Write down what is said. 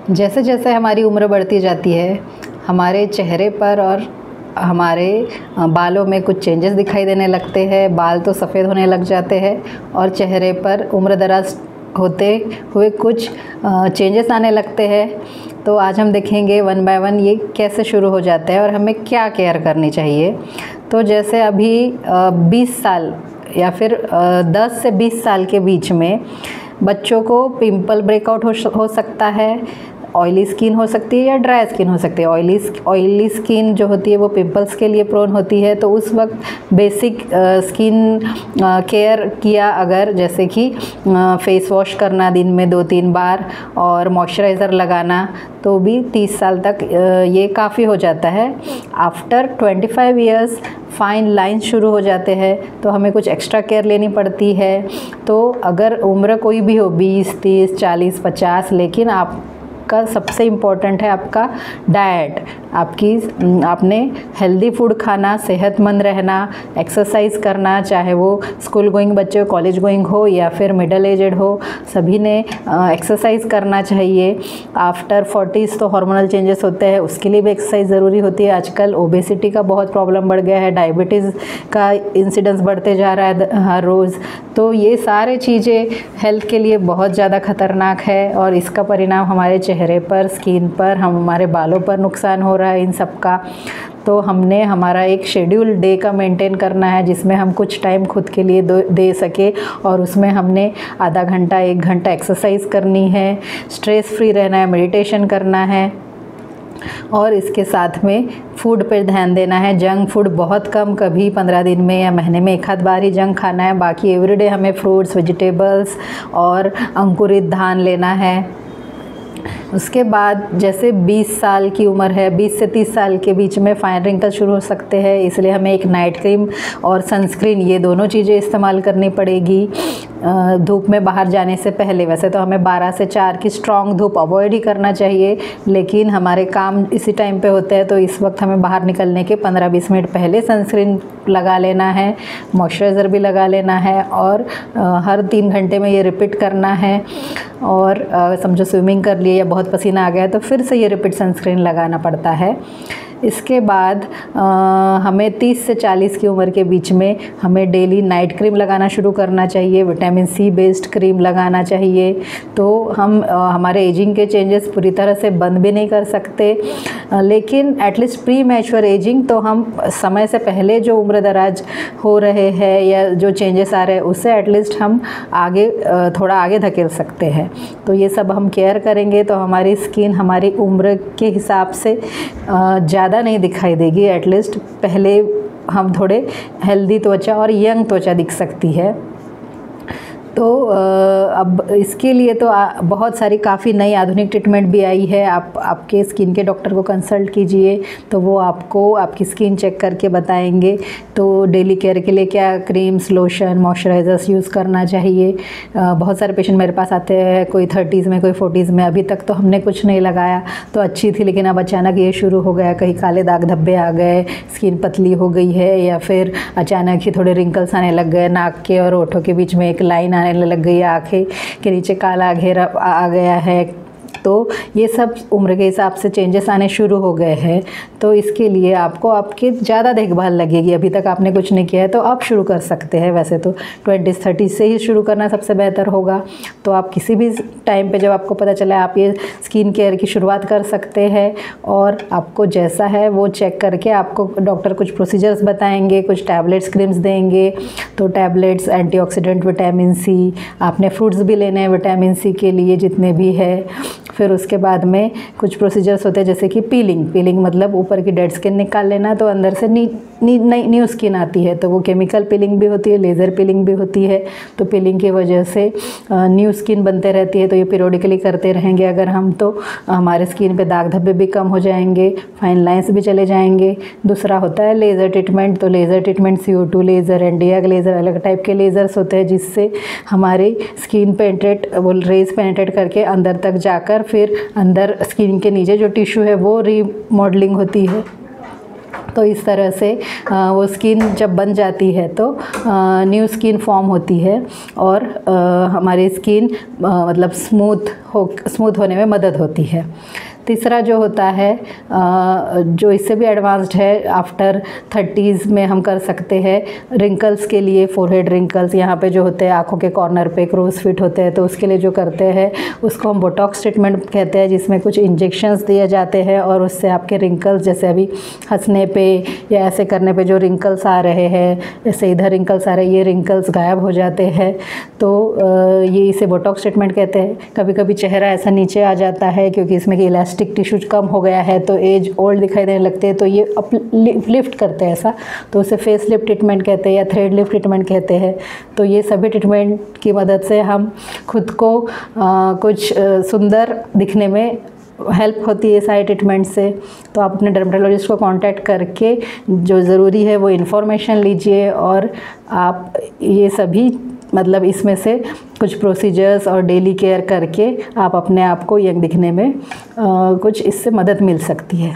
जैसे जैसे हमारी उम्र बढ़ती जाती है, हमारे चेहरे पर और हमारे बालों में कुछ चेंजेस दिखाई देने लगते हैं। बाल तो सफ़ेद होने लग जाते हैं और चेहरे पर उम्र-दराज़ होते हुए कुछ चेंजेस आने लगते हैं। तो आज हम देखेंगे वन बाय वन ये कैसे शुरू हो जाता है और हमें क्या केयर करनी चाहिए। तो जैसे अभी 20 साल या फिर 10 से 20 साल के बीच में बच्चों को पिंपल ब्रेकआउट हो सकता है, ऑयली स्किन हो सकती है या ड्राई स्किन हो सकती है। ऑयली स्किन जो होती है वो पिंपल्स के लिए प्रोन होती है, तो उस वक्त बेसिक स्किन केयर किया अगर, जैसे कि फेस वॉश करना दिन में 2-3 बार और मॉइस्चराइज़र लगाना, तो भी 30 साल तक ये काफ़ी हो जाता है। आफ्टर 25 इयर्स फाइन लाइंस शुरू हो जाते हैं, तो हमें कुछ एक्स्ट्रा केयर लेनी पड़ती है। तो अगर उम्र कोई भी हो 20, 30, 40, 50, लेकिन आपका सबसे इम्पोर्टेंट है आपका डाइट। आपने हेल्दी फूड खाना, सेहतमंद रहना, एक्सरसाइज करना, चाहे वो स्कूल गोइंग बच्चे हो, कॉलेज गोइंग हो या फिर मिडिल एजेड हो, सभी ने एक्सरसाइज करना चाहिए। आफ्टर 40s तो हार्मोनल चेंजेस होते हैं, उसके लिए भी एक्सरसाइज ज़रूरी होती है। आजकल ओबेसिटी का बहुत प्रॉब्लम बढ़ गया है, डायबिटीज़ का इंसिडेंस बढ़ते जा रहा है हर रोज़। तो ये सारे चीज़ें हेल्थ के लिए बहुत ज़्यादा ख़तरनाक है और इसका परिणाम हमारे चेहरे पर, स्किन पर, हमारे बालों पर नुकसान हो रहा है इन सब का। तो हमने हमारा एक शेड्यूल डे का मेंटेन करना है, जिसमें हम कुछ टाइम खुद के लिए दे सके और उसमें हमने आधा घंटा 1 घंटा एक्सरसाइज करनी है, स्ट्रेस फ्री रहना है, मेडिटेशन करना है और इसके साथ में फूड पर ध्यान देना है। जंक फूड बहुत कम, कभी 15 दिन में या महीने में 1 आध बार ही जंक खाना है। बाकी एवरीडे हमें फ्रूट्स, वेजिटेबल्स और अंकुरित धान लेना है। उसके बाद जैसे 20 साल की उम्र है, 20 से 30 साल के बीच में फाइन रिंकल शुरू हो सकते हैं, इसलिए हमें एक नाइट क्रीम और सनस्क्रीन, ये दोनों चीज़ें इस्तेमाल करनी पड़ेगी धूप में बाहर जाने से पहले। वैसे तो हमें 12 से 4 की स्ट्रॉन्ग धूप अवॉइड ही करना चाहिए, लेकिन हमारे काम इसी टाइम पे होते हैं, तो इस वक्त हमें बाहर निकलने के 15-20 मिनट पहले सनस्क्रीन लगा लेना है, मॉइस्चराइज़र भी लगा लेना है और हर 3 घंटे में ये रिपीट करना है। और समझो स्विमिंग कर लिए या बहुत पसीना आ गया तो फिर से ये रिपीट सनस्क्रीन लगाना पड़ता है। इसके बाद हमें 30 से 40 की उम्र के बीच में हमें डेली नाइट क्रीम लगाना शुरू करना चाहिए, विटामिन सी बेस्ड क्रीम लगाना चाहिए। तो हम हमारे एजिंग के चेंजेस पूरी तरह से बंद भी नहीं कर सकते, लेकिन एटलीस्ट प्री मैच्योर एजिंग तो हम समय से पहले जो उम्र दराज हो रहे हैं या जो चेंजेस आ रहे हैं उससे एटलीस्ट हम आगे थोड़ा आगे धकेल सकते हैं। तो ये सब हम केयर करेंगे तो हमारी स्किन हमारी उम्र के हिसाब से ज़्यादा नहीं दिखाई देगी, एटलीस्ट पहले हम थोड़े हेल्दी त्वचा और यंग त्वचा दिख सकती है। तो अब इसके लिए तो बहुत सारी काफ़ी नई आधुनिक ट्रीटमेंट भी आई है। आप आपके स्किन के डॉक्टर को कंसल्ट कीजिए, तो वो आपको आपकी स्किन चेक करके बताएंगे तो डेली केयर के लिए क्या क्रीम्स, लोशन, मॉइस्चराइज़र्स यूज़ करना चाहिए। बहुत सारे पेशेंट मेरे पास आते हैं, कोई 30s में, कोई 40s में। अभी तक तो हमने कुछ नहीं लगाया तो अच्छी थी, लेकिन अब अचानक ये शुरू हो गया, कहीं काले दाग धब्बे आ गए, स्किन पतली हो गई है या फिर अचानक ही थोड़े रिंकल्स आने लग गए, नाक के और होठों के बीच में एक लाइन आने लग गई, आँखें के नीचे काला घेरा आ गया है। तो ये सब उम्र के हिसाब से चेंजेस आने शुरू हो गए हैं। तो इसके लिए आपको आपकी ज़्यादा देखभाल लगेगी। अभी तक आपने कुछ नहीं किया है तो आप शुरू कर सकते हैं। वैसे तो 20-30 से ही शुरू करना सबसे बेहतर होगा। तो आप किसी भी टाइम पे जब आपको पता चला आप ये स्किन केयर की शुरुआत कर सकते हैं और आपको जैसा है वो चेक करके आपको डॉक्टर कुछ प्रोसीजर्स बताएंगे, कुछ टैबलेट्स, क्रीम्स देंगे। तो टैबलेट्स, एंटीऑक्सीडेंट, विटामिन सी, आपने फ्रूट्स भी लेने हैं विटामिन सी के लिए जितने भी है। फिर उसके बाद में कुछ प्रोसीजर्स होते हैं जैसे कि पीलिंग मतलब ऊपर की डेड स्किन निकाल लेना, तो अंदर से न्यू स्किन आती है। तो वो केमिकल पीलिंग भी होती है, लेज़र पीलिंग भी होती है। तो पीलिंग की वजह से न्यू स्किन बनते रहती है। तो ये पीरियडिकली करते रहेंगे अगर हम, तो हमारे स्किन पे दाग धब्बे भी कम हो जाएंगे, फाइन लाइंस भी चले जाएंगे। दूसरा होता है लेज़र ट्रीटमेंट। तो लेज़र ट्रीटमेंट CO2 लेज़र, एंडियाग लेज़र, अलग टाइप के लेज़र्स होते हैं जिससे हमारी स्किन पेनिट्रेट, वो रेज पेनिट्रेट करके अंदर तक जाकर फिर अंदर स्किन के नीचे जो टिश्यू है वो रीमॉडलिंग होती है। तो इस तरह से वो स्किन जब बन जाती है तो न्यू स्किन फॉर्म होती है और हमारी स्किन मतलब स्मूथ होने में मदद होती है। तीसरा जो होता है जो इससे भी एडवांस्ड है, आफ्टर 30s में हम कर सकते हैं रिंकल्स के लिए, फोरहेड रिंकल्स यहाँ पे जो होते हैं आँखों के कॉर्नर पे क्रोज फिट होते हैं, तो उसके लिए जो करते हैं उसको हम बोटॉक्स ट्रीटमेंट कहते हैं, जिसमें कुछ इंजेक्शंस दिए जाते हैं और उससे आपके रिंकल्स, जैसे अभी हंसने पे या ऐसे करने पे जो रिंकल्स आ रहे हैं, जैसे इधर रिंकल्स आ रहे हैं, ये रिंकल्स गायब हो जाते हैं। तो ये इसे बोटॉक्स ट्रीटमेंट कहते हैं। कभी कभी चेहरा ऐसा नीचे आ जाता है क्योंकि इसमें कि इलास्टिक टिश्यूज कम हो गया है तो एज ओल्ड दिखाई देने लगते हैं, तो ये अप लिफ्ट करते हैं ऐसा, तो उसे फेस लिफ्ट ट्रीटमेंट कहते हैं या थ्रेड लिफ्ट ट्रीटमेंट कहते हैं। तो ये सभी ट्रीटमेंट की मदद से हम खुद को कुछ सुंदर दिखने में हेल्प होती है सारे ट्रीटमेंट से। तो आप अपने डर्मेटोलॉजिस्ट को कांटेक्ट करके जो ज़रूरी है वो इन्फॉर्मेशन लीजिए और आप ये सभी मतलब इसमें से कुछ प्रोसीजर्स और डेली केयर करके आप अपने आप को यंग दिखने में कुछ इससे मदद मिल सकती है।